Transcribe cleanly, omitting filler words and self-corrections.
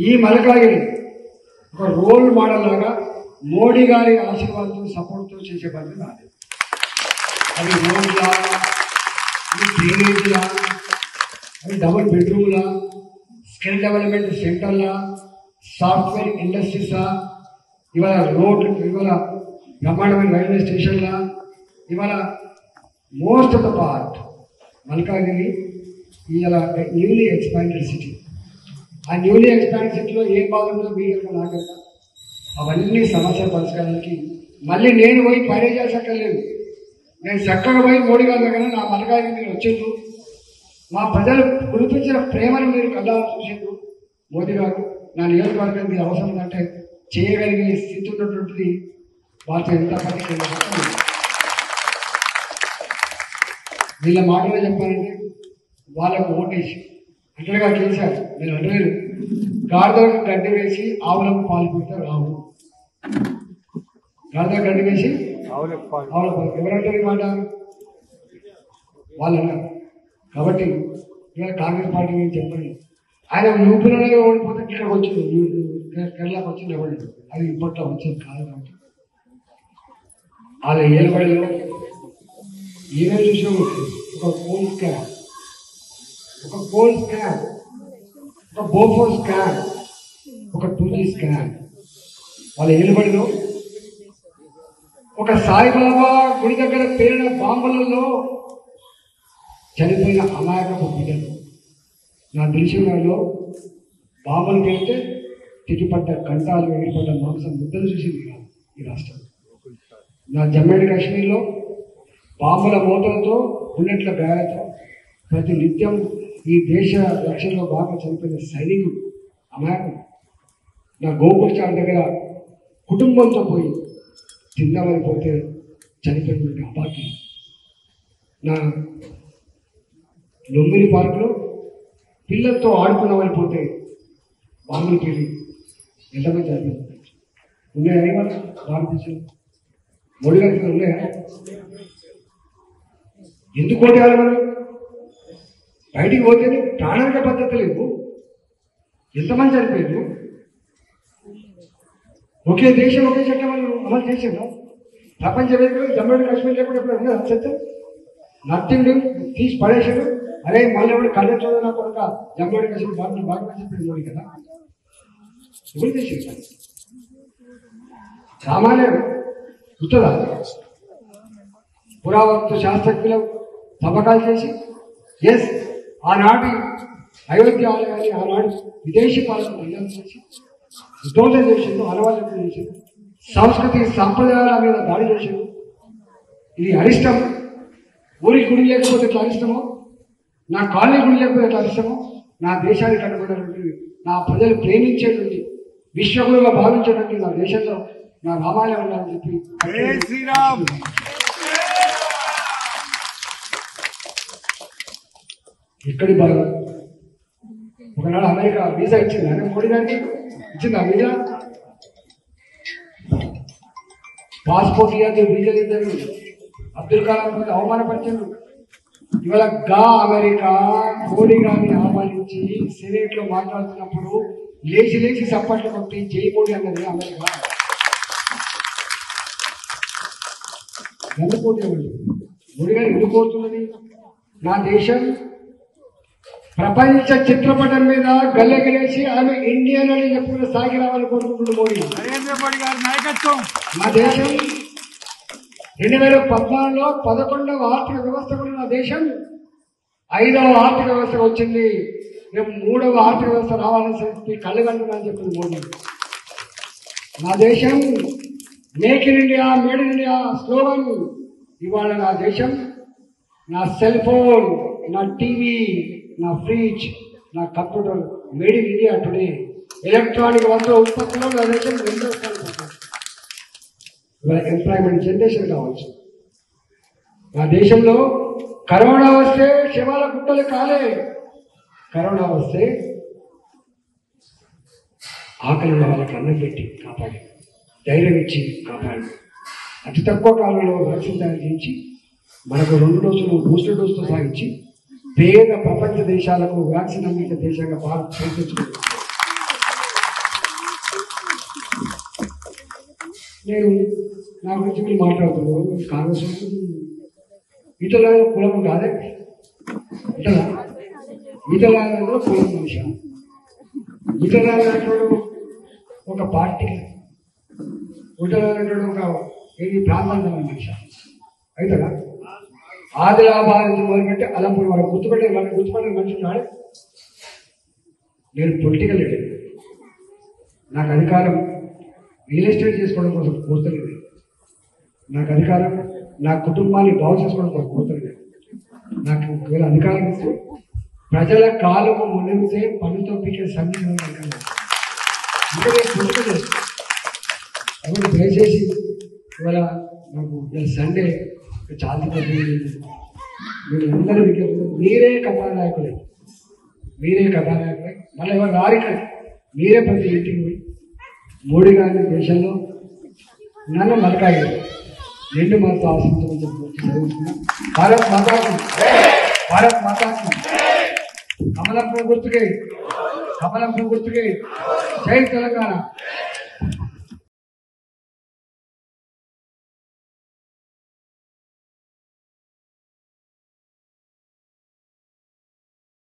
ఈ మల్కాగిరి ఒక role model లాగా మోడీ గారి ఆశీర్వాదంతో సపోర్ట్తో చేసే పని నాది. అది రోడ్లా, అది డ్రైనేజ్లా, అది డబుల్ బెడ్రూమ్లా, స్కిల్ డెవలప్మెంట్ సెంటర్లా, సాఫ్ట్వేర్ ఇండస్ట్రీసా, ఇవాళ రోడ్లు, ఇవాళ బ్రహ్మాండమైన రైల్వే స్టేషన్లా, ఇవాళ most of the part Malkajgiri ఇవాళ న్యూలీ ఎక్స్పాండెడ్ సిటీ. ఆ న్యూలీ ఎక్స్పాండెడ్ సిటీలో ఏం బాగుంటుందో మీకు నాకన్నా అవన్నీ సమస్యల పరిష్కారానికి మళ్ళీ నేను పోయి పని చేసక్కర్లేదు. నేను చక్కగా పోయి మోడీ గారి దగ్గర నా మల్కాగిరి మీరు వచ్చిండ్రు, మా ప్రజలు కురిపించిన ప్రేమను మీరు కళ్ళారా చూసిండ్రు. మోదీ గారు నా నియోజకవర్గం మీరు అవసరం ఉందంటే చేయగలిగే స్థితి ఉన్నటువంటిది భారతీయ జనతా పార్టీకి. వీళ్ళ మాటలో చెప్పాలంటే వాళ్ళకు ఓటేసి అంటగా చేశారు. నేను అంటలేదు గాడిదలకు గడ్డి వేసి ఆవులకు పాలు పెడితే రావు, గాడిదలకు గడ్డి వేసి ఆవులకు పాలు. ఎవరంటారు ఈ మాట? వాళ్ళు అన్నారు. కాబట్టి ఇవాళ కాంగ్రెస్ పార్టీ నేను చెప్పండి, ఆయన యూపీలోనే ఓడిపోతే ఇక్కడికి వచ్చింది, కేరళకు వచ్చింది ఎవరు, అది ఇప్పట్లో వచ్చేది కాదు. కాబట్టి వాళ్ళ ఏలుబడిలో ఏమేమి చూసినా ఒక గోల్డ్ స్కామ్, ఒక గోల్డ్ స్కామ్, ఒక బోఫోర్ స్కామ్, ఒక 2G స్కామ్. వాళ్ళ ఏలుబడిలో ఒక సాయిబాబా గుడి దగ్గర పేరిన బాంబులలో చనిపోయిన అమాయకపు బిడ్డలు, నా దిల్షులో బాంబులు పెడితే తిరిగిపడ్డ కంటాలు, ఎగిరిపడ్డ మాంసం ముద్దలు చూసింది ఈ రాష్ట్రం. నా జమ్మూ అండ్ కాశ్మీర్లో బాంబుల మూతలతో, బుల్లెట్ల గాయాలతో ప్రతి నిత్యం ఈ దేశ రక్షణలో బాగా చనిపోయిన సైనికులు అమాయకులు. నా గోకుల్ చాట్ దగ్గర కుటుంబంతో పోయి తిందామని పోతే చనిపోయిన అబాకి. నా లొంగిని పార్కులో పిల్లలతో ఆడుకున్నామని పోతే బాంబులు పెళ్ళి ఎంతమంది చనిపోయింది. ఉన్నాయా ఇవాళ భారతదేశం? మోడీ గారికి ఉన్నాయా? ఎందుకు ఓటేయాలి మనం? బయటికి పోతేనే ప్రాణానిక పద్ధతి లేదు. ఎంతమంది చనిపోయారు? ఒకే దేశం ఒకే చట్టం అమలు చేసేదా? ప్రపంచ వేదికలో జమ్మూ అండ్ కాశ్మీర్ లేకుండా ఎప్పుడు ఉన్నదా చట్టం? నథింగ్ తీసి పడేసాడు. అరే మళ్ళీ ఎవరు కళ్ళ చూడనా కొడుక జమ్మూ అండ్ కాశ్మీర్ బాగా చెప్పింది మోడీ కదా. ఎవరు చేసేది? సామాన్యం గుర్తుందా? పురావస్తు శాస్త్రజ్ఞులు తవ్వకాలు చేసి ఎస్ ఆనాటి అయోధ్య ఆలయాన్ని ఆనాడు విదేశీ పాలన చేసి విధ్వంసం చేసిండు, అనవాళ్ళు చేసిండు, సంస్కృతి సంప్రదాయాల మీద దాడి చేసిండు. ఇది అరిష్టం. ఊరికి గుడి లేకపోతే ఎట్లా అరిష్టమో, నా కాలనీ గుడి లేకపోతే ఎట్లా అరిష్టమో, నా దేశానికి కట్టుబడినటువంటి, నా ప్రజలు ప్రేమించేటువంటి, విశ్వగురుగా భావించేటువంటి నా దేశంలో నా రామాయణం ఉండాలని చెప్పి శ్రీరామ్ ఇక్కడి బాగా ఒకనాడు అమెరికా వీసా ఇచ్చింది. అని మోడీ గారికి ఇచ్చింది ఆ వీసా. పాస్పోర్ట్ ఇవ్వదు, వీజా ఇద్దరు అబ్దుల్ కలాం అవమానపరిచారు. ఇవాళ అమెరికా మోడీ గారిని ఆహ్వానించి సెనేట్ లో మాట్లాడుతున్నప్పుడు లేచి లేచి సప్పట్లు కొట్టి జై మోడీ అన్నది అమెరికా. ఎందుకు మోడీ గారు ఎందుకు కోరుతున్నది? నా దేశం ప్రపంచ చిత్రపటం మీద గల్లెగలేసి ఆమె ఇండియన్ అని చెప్పుకున్న స్థాయికి రావాలని కోరుకుంటున్న మోడీ. నరేంద్ర మోడీ గారి నాయకత్వం. నా దేశం 2014లో 11వ ఆర్థిక వ్యవస్థ కూడా నా దేశం 5వ ఆర్థిక వ్యవస్థగా వచ్చింది. రేపు 3వ ఆర్థిక వ్యవస్థ రావాలని చెప్పి కళ్ళగంటున్నానని చెప్పింది మోడీ. నా దేశం make in India, made in India slogan. ఇవాళ నా దేశం, నా సెల్ ఫోన్, నా టీవీ, నా ఫ్రిడ్జ్, నా computer made in India today. Electronic వస్తువుల ఉత్పత్తిలో నా దేశం 2వ స్థానం. ఇవాళ ఎంప్లాయ్మెంట్ జనరేషన్ కావచ్చు. నా దేశంలో కరోనా వస్తే శవాల గుట్టలు కాలే. కరోనా వస్తే ఆకలి వాళ్ళకి అన్నం పెట్టి కాపాడి, ధైర్యం ఇచ్చి కాపాడి, అతి తక్కువ కాలంలో వ్యాక్సిన్ తయారు చేయించి మనకు 2 డోసులు బూస్టర్ డోసుతో సాగించి పేద ప్రపంచ దేశాలకు వ్యాక్సిన్ అందించే దేశంగా భారత్ ప్రయత్నించుకుంది. నేను నా గురించి మీరు మాట్లాడుతున్నాను కాంగ్రెస్ ఇతర కులం కాదే ఇతర కులం మనిషి ఇతర ఒక పార్టీకి ఇతర ఒక ఏది ప్రాంతానికి మనిషి అవుతుందా ఆదిలాబాద్ నుంచి మొదలుపెట్టి అలంపూర్ వరకు గుర్తుపెట్టే మనిషి ఉన్నాడు. నేను పొలిటికల్ లీడర్, నాకు అధికారం రియల్ ఎస్టేట్ చేసుకోవడం కోసం కోరుతలేదు, నాకు అధికారం నా కుటుంబాన్ని బాగు చేసుకోవడం కోసం కోరుతలేదు. నాకు ఒకవేళ అధికారం ఇస్తే ప్రజల కాలుకు మునిగితే పనులతో పీకే సమీక్ష ఇంకా నేను పొలిటికల్ చేస్తాను. కాబట్టి దయచేసి ఇవాళ నాకు సండే చాలా మీరు అందరూ మీరే కథానాయకులే, మళ్ళీ ఎవరు రారిక మీరే ప్రతి ఇంటికి పోయి మోడీ గారి దేశంలో నన్ను మలకాయి రెండు మనతో ఆశించమని చదువుతున్నా. భారత్ మాతాకి కమలం పువ్వు గుర్తుకే జై తెలంగాణ.